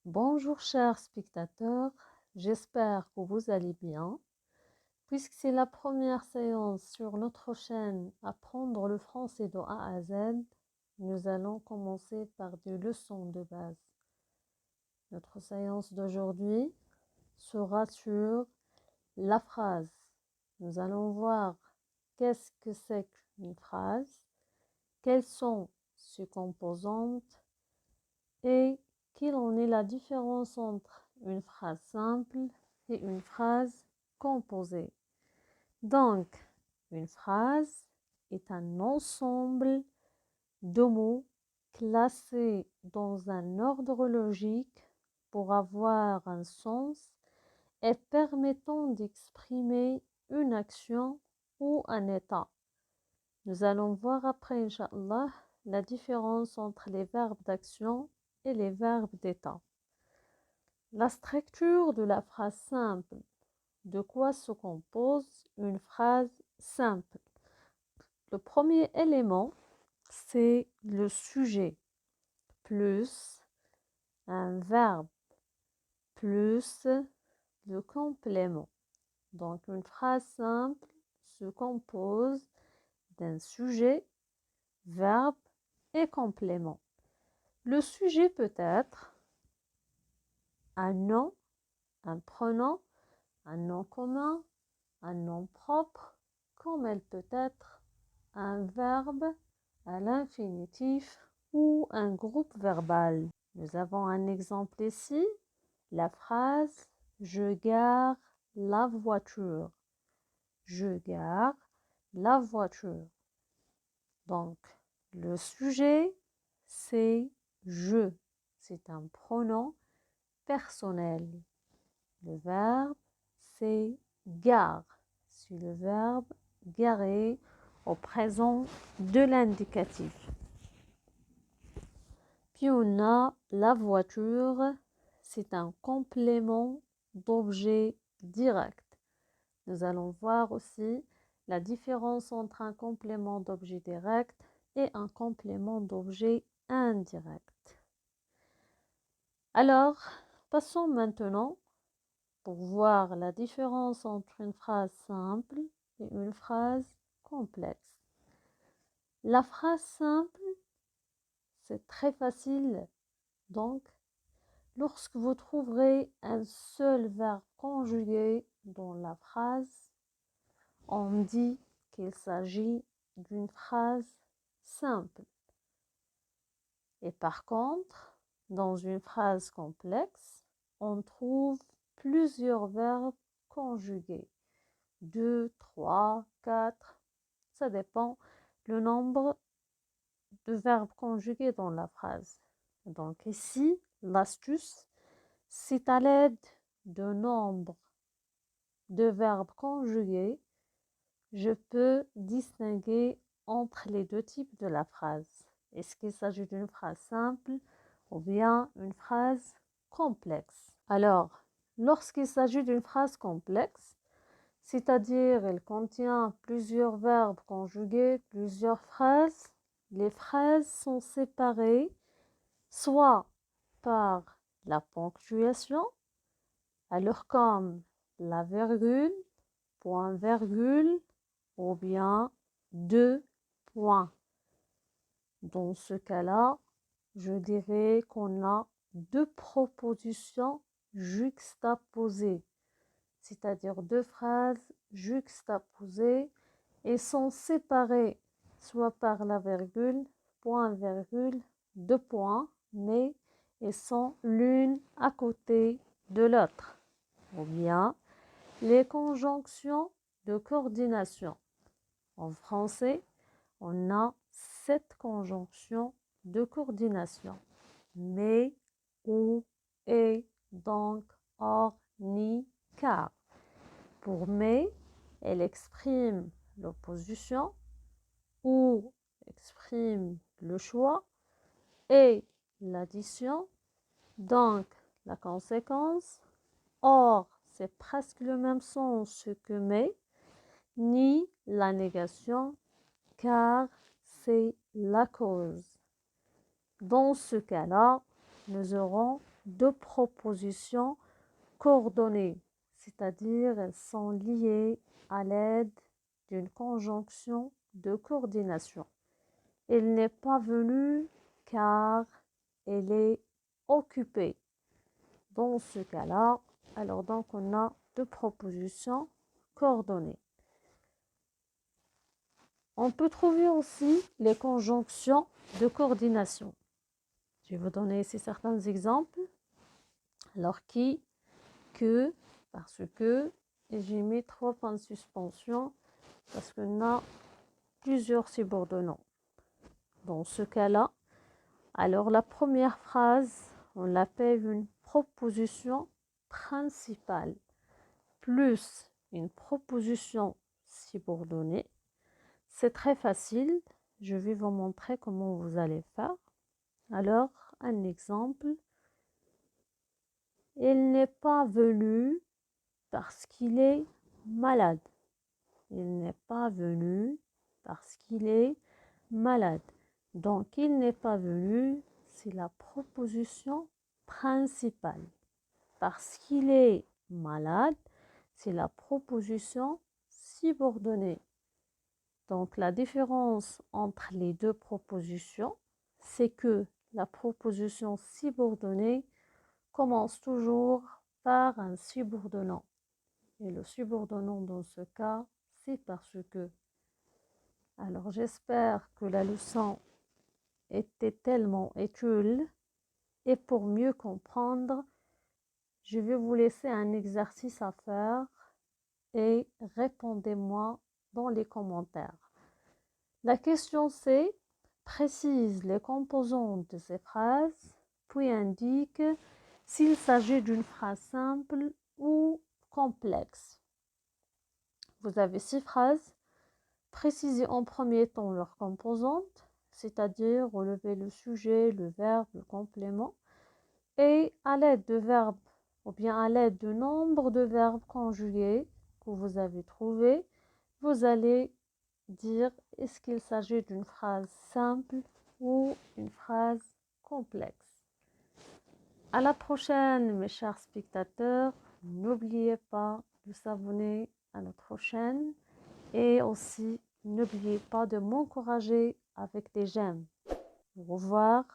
Bonjour chers spectateurs, j'espère que vous allez bien. Puisque c'est la première séance sur notre chaîne Apprendre le français de A à Z, nous allons commencer par des leçons de base. Notre séance d'aujourd'hui sera sur la phrase. Nous allons voir qu'est-ce que c'est qu'une phrase, quelles sont ses composantes et quelle en est la différence entre une phrase simple et une phrase composée. Donc, une phrase est un ensemble de mots classés dans un ordre logique pour avoir un sens et permettant d'exprimer une action ou un état. Nous allons voir après, Inch'Allah, la différence entre les verbes d'action et les verbes d'état. La structure de la phrase simple. De quoi se compose une phrase simple? Le premier élément, c'est le sujet, plus un verbe, plus le complément. Donc, une phrase simple se compose d'un sujet, verbe et complément. Le sujet peut être un nom, un pronom, un nom commun, un nom propre, comme elle peut être un verbe à l'infinitif ou un groupe verbal. Nous avons un exemple ici, la phrase « Je gare la voiture ». Je gare la voiture. Donc, le sujet, c'est « je ». C'est un pronom personnel. Le verbe, c'est « gare ». C'est le verbe « garer » au présent de l'indicatif. Puis on a la voiture, c'est un complément d'objet direct. Nous allons voir aussi la différence entre un complément d'objet direct et un complément d'objet indirect. Alors, passons maintenant pour voir la différence entre une phrase simple et une phrase complexe. La phrase simple, c'est très facile. Donc, lorsque vous trouverez un seul verbe conjugué dans la phrase, on dit qu'il s'agit d'une phrase simple. Et par contre, dans une phrase complexe, on trouve plusieurs verbes conjugués. 2, 3, 4, ça dépend le nombre de verbes conjugués dans la phrase. Donc ici, l'astuce, c'est à l'aide de nombre de verbes conjugués, je peux distinguer entre les deux types de la phrase. Est-ce qu'il s'agit d'une phrase simple ou bien une phrase complexe? Alors, lorsqu'il s'agit d'une phrase complexe, c'est-à-dire elle contient plusieurs verbes conjugués, plusieurs phrases, les phrases sont séparées soit par la ponctuation, alors comme la virgule, point virgule, ou bien deux points. Dans ce cas-là, je dirais qu'on a deux propositions juxtaposées, c'est-à-dire deux phrases juxtaposées et sont séparées soit par la virgule, point virgule, deux points, mais elles sont l'une à côté de l'autre. Ou bien les conjonctions de coordination. En français, on a 7 conjonctions de coordination. Mais, ou, et, donc, or, ni, car. Pour mais, elle exprime l'opposition, ou exprime le choix, et l'addition, donc la conséquence. Or, c'est presque le même sens que mais, ni la négation, car c'est la cause. Dans ce cas-là, nous aurons deux propositions coordonnées, c'est-à-dire elles sont liées à l'aide d'une conjonction de coordination. Il n'est pas venu car elle est occupée. Dans ce cas-là, alors donc on a deux propositions coordonnées. On peut trouver aussi les conjonctions de coordination. Je vais vous donner ici certains exemples. Alors qui, que, parce que, et j'ai mis 3 points de suspension parce qu'on a plusieurs subordonnants. Dans ce cas-là, alors la première phrase, on l'appelle une proposition principale plus une proposition subordonnée. C'est très facile. Je vais vous montrer comment vous allez faire. Alors, un exemple. Il n'est pas venu parce qu'il est malade. Il n'est pas venu parce qu'il est malade. Donc, il n'est pas venu, c'est la proposition principale. Parce qu'il est malade, c'est la proposition subordonnée. Donc, la différence entre les deux propositions, c'est que la proposition subordonnée commence toujours par un subordonnant. Et le subordonnant dans ce cas, c'est parce que. Alors, j'espère que la leçon était tellement utile. Et pour mieux comprendre, je vais vous laisser un exercice à faire et répondez-moi dans les commentaires. La question c'est, précise les composantes de ces phrases, puis indique s'il s'agit d'une phrase simple ou complexe. Vous avez 6 phrases. Précisez en premier temps leurs composantes, c'est-à-dire relever le sujet, le verbe, le complément, et à l'aide de verbes ou bien à l'aide du nombre de verbes conjugués que vous avez trouvé, vous allez dire est-ce qu'il s'agit d'une phrase simple ou une phrase complexe. À la prochaine, mes chers spectateurs. N'oubliez pas de s'abonner à notre chaîne et aussi n'oubliez pas de m'encourager avec des j'aime. Au revoir.